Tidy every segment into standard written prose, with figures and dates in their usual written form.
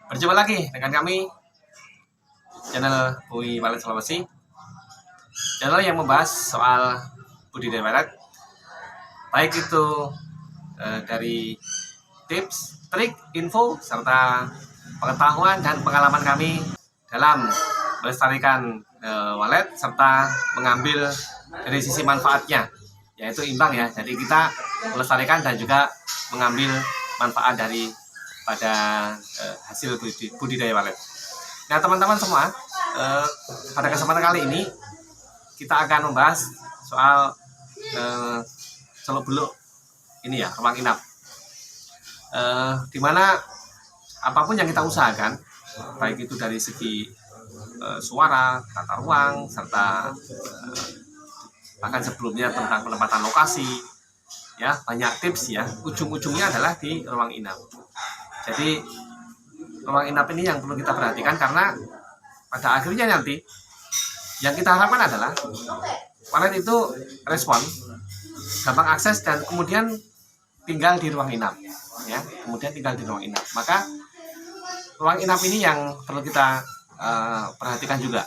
Berjumpa lagi dengan kami, channel Bui Walet Sulawesi, channel yang membahas soal budidaya walet, baik itu dari tips, trik, info, serta pengetahuan dan pengalaman kami dalam melestarikan walet serta mengambil dari sisi manfaatnya, yaitu imbang ya. Jadi kita melestarikan dan juga mengambil manfaat dari pada hasil budidaya walet. Nah teman-teman semua, pada kesempatan kali ini kita akan membahas soal seluk-beluk ini ya, ruang inap, dimana apapun yang kita usahakan, baik itu dari segi suara, tata ruang, serta bahkan sebelumnya tentang penempatan lokasi, ya banyak tips ya, ujung-ujungnya adalah di ruang inap. Jadi ruang inap ini yang perlu kita perhatikan, karena pada akhirnya nanti yang kita harapkan adalah walet itu respon, gampang akses, dan kemudian tinggal di ruang inap ya, kemudian tinggal di ruang inap. Maka ruang inap ini yang perlu kita perhatikan juga.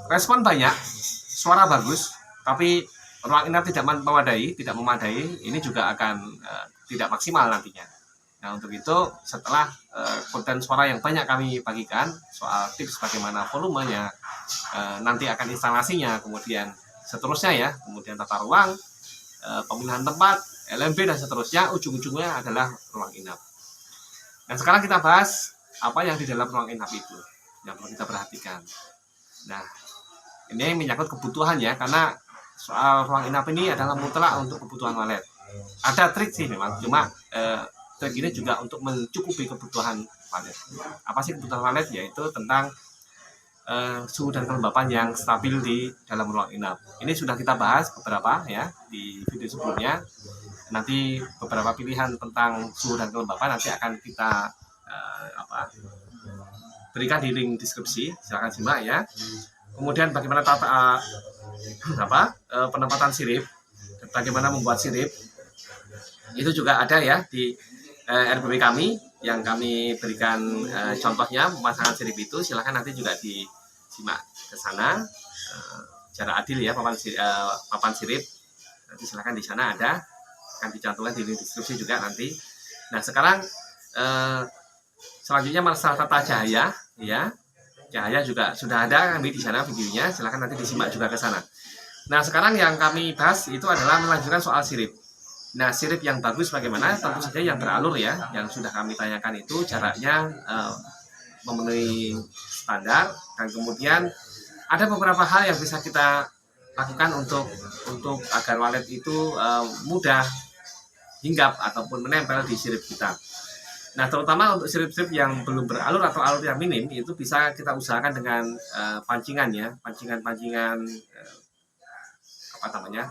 Respon banyak, suara bagus, tapi ruang inap tidak memadai, ini juga akan tidak maksimal nantinya. Nah untuk itu, setelah konten suara yang banyak kami bagikan soal tips bagaimana volumenya, nanti akan instalasinya, kemudian seterusnya ya, kemudian tata ruang, pemilihan tempat, LMB dan seterusnya, ujung-ujungnya adalah ruang inap. Nah sekarang kita bahas apa yang di dalam ruang inap itu yang perlu kita perhatikan. Nah ini menyangkut kebutuhan ya, karena soal ruang inap ini adalah mutlak untuk kebutuhan walet. Ada trik sih memang, cuma trik ini juga untuk mencukupi kebutuhan walet. Apa sih kebutuhan walet? Yaitu tentang suhu dan kelembapan yang stabil di dalam ruang inap. Ini sudah kita bahas beberapa ya di video sebelumnya. Nanti beberapa pilihan tentang suhu dan kelembapan nanti akan kita berikan di link deskripsi, silahkan simak ya. Kemudian bagaimana penempatan sirip, bagaimana membuat sirip, itu juga ada ya di RPW kami yang kami berikan contohnya pemasangan sirip itu. Silahkan nanti juga disimak ke sana secara adil ya, papan sirip. Nanti silahkan di sana ada, akan dicantumkan di link deskripsi juga nanti. Nah sekarang selanjutnya masalah tata cahaya ya. Cahaya juga sudah ada kami di sana videonya, silahkan nanti disimak juga ke sana. Nah sekarang yang kami bahas itu adalah melanjutkan soal sirip. Nah sirip yang bagus bagaimana? Tentu saja yang beralur ya, yang sudah kami tanyakan itu jaraknya memenuhi standar, dan kemudian ada beberapa hal yang bisa kita lakukan untuk agar walet itu mudah hinggap ataupun menempel di sirip kita. Nah terutama untuk sirip-sirip yang belum beralur atau alur yang minim, itu bisa kita usahakan dengan pancingan ya, pancingan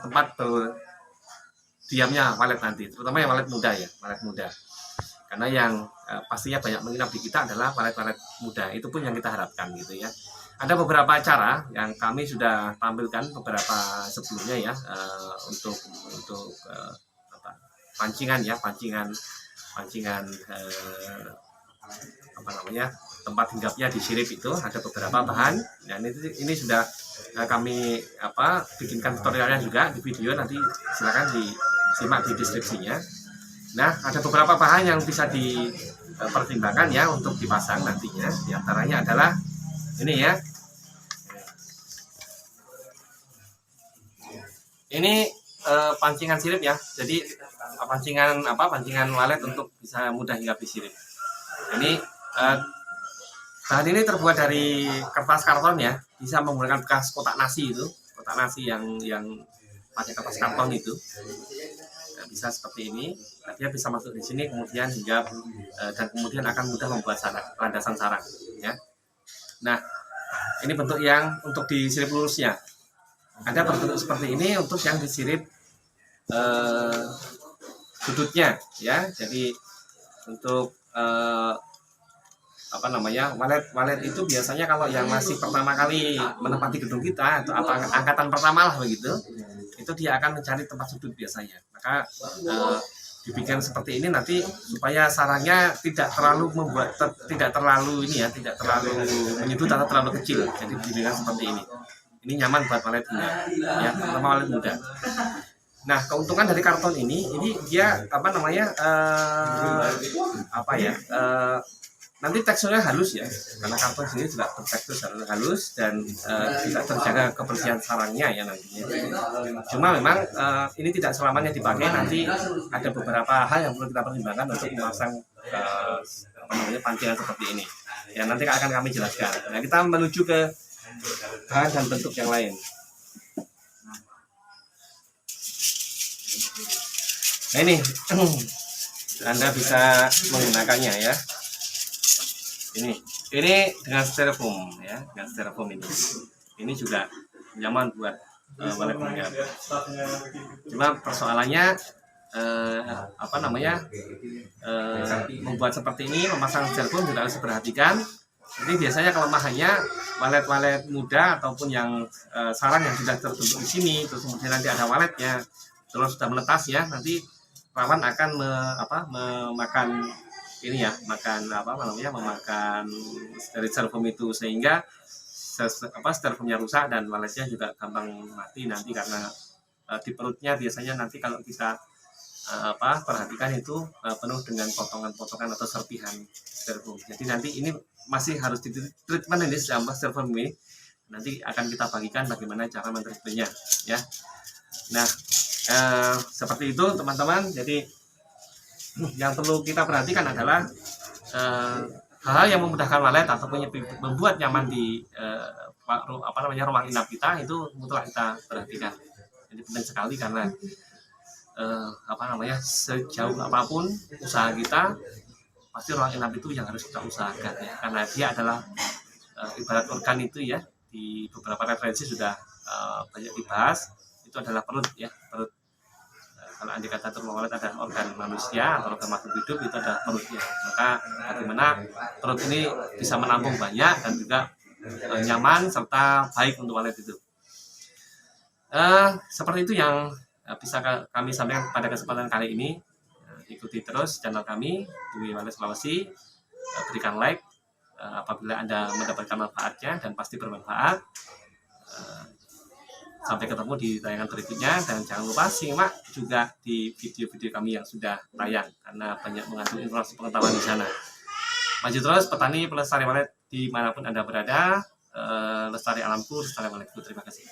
tempat berdiamnya walet nanti, terutama yang walet muda ya, walet muda. Karena yang pastinya banyak menginap di kita adalah walet-walet muda, itu pun yang kita harapkan gitu ya. Ada beberapa cara yang kami sudah tampilkan beberapa sebelumnya ya, untuk pancingan ya, pancingan tempat hinggapnya di sirip itu ada beberapa bahan. Nah ini sudah kami bikinkan tutorialnya juga di video, nanti silakan disimak di deskripsinya. Nah ada beberapa bahan yang bisa dipertimbangkan ya untuk dipasang nantinya. Di antaranya adalah ini ya, ini pancingan sirip ya. Jadi pancingan walet untuk bisa mudah hinggap di sirip. Ini bahan ini terbuat dari kertas karton ya, bisa menggunakan bekas kotak nasi itu, kotak nasi yang pakai kertas karton itu. Nah, bisa seperti ini, dia bisa masuk di sini kemudian hinggap, dan kemudian akan mudah membuat landasan sarang ya. Nah ini bentuk yang untuk di sirip lurusnya. Ada bentuk seperti ini untuk yang di sirip sudutnya ya. Jadi untuk walet itu biasanya kalau yang masih pertama kali menempati gedung kita atau angkatan pertama lah begitu, itu dia akan mencari tempat sudut biasanya. Maka dibikin seperti ini nanti supaya sarangnya tidak terlalu tidak terlalu ini ya, tidak terlalu menyudut atau terlalu kecil. Jadi dibikin seperti ini. Ini nyaman buat walet muda, ya, terutama walet muda. Nah, keuntungan dari karton ini dia apa namanya nanti teksturnya halus ya, karena karton sendiri juga bertekstur halus dan juga terjaga kebersihan sarangnya ya nantinya. Cuma memang ini tidak selamanya dipakai, nanti ada beberapa hal yang perlu kita pertimbangkan untuk memasang pancingan seperti ini. Ya nanti akan kami jelaskan. Nah, kita menuju ke bahan dan bentuk yang lain. Nah ini Anda bisa menggunakannya ya. Ini dengan styrofoam ya, dengan styrofoam ini juga nyaman buat walet muda. Cuma persoalannya membuat seperti ini, memasang styrofoam juga harus diperhatikan. Jadi biasanya kelemahannya walet-walet muda ataupun yang sarang yang sudah terbentuk di sini, terus kemudian nanti ada waletnya, terus sudah menetas ya, nanti rawan akan memakan ini ya, memakan dari styrofoam itu, sehingga styrofoamnya rusak dan waletnya juga gampang mati nanti karena di perutnya biasanya nanti kalau kita perhatikan itu penuh dengan potongan-potongan atau serpihan styrofoam. Jadi nanti ini masih harus di treatment ini sama styrofoam ini. Nanti akan kita bagikan bagaimana cara mentreatmentnya ya. Nah, seperti itu teman-teman. Jadi yang perlu kita perhatikan adalah hal-hal yang memudahkan walet ataupun membuat nyaman di ruang inap kita, itu mutlak kita perhatikan. Jadi penting sekali karena sejauh apapun usaha kita, pasti ruang inap itu yang harus kita usahakan ya, karena dia adalah ibarat organ itu ya, di beberapa referensi sudah banyak dibahas, itu adalah perut ya, perut. Kalau andai kata rumah walet ada organ manusia atau organ makhluk hidup, itu ada perutnya. Maka bagaimana perut ini bisa menampung banyak dan juga nyaman serta baik untuk walet itu. Seperti itu yang bisa kami sampaikan pada kesempatan kali ini. Ikuti terus channel kami Bumi Walet Sulawesi, berikan like apabila Anda mendapatkan manfaatnya, dan pasti bermanfaat. Sampai ketemu di tayangan berikutnya, dan jangan lupa simak juga di video-video kami yang sudah tayang karena banyak mengandung informasi pengetahuan di sana. Maju terus petani pelestari walet dimanapun Anda berada. Lestari alamku, lestari waletku. Terima kasih.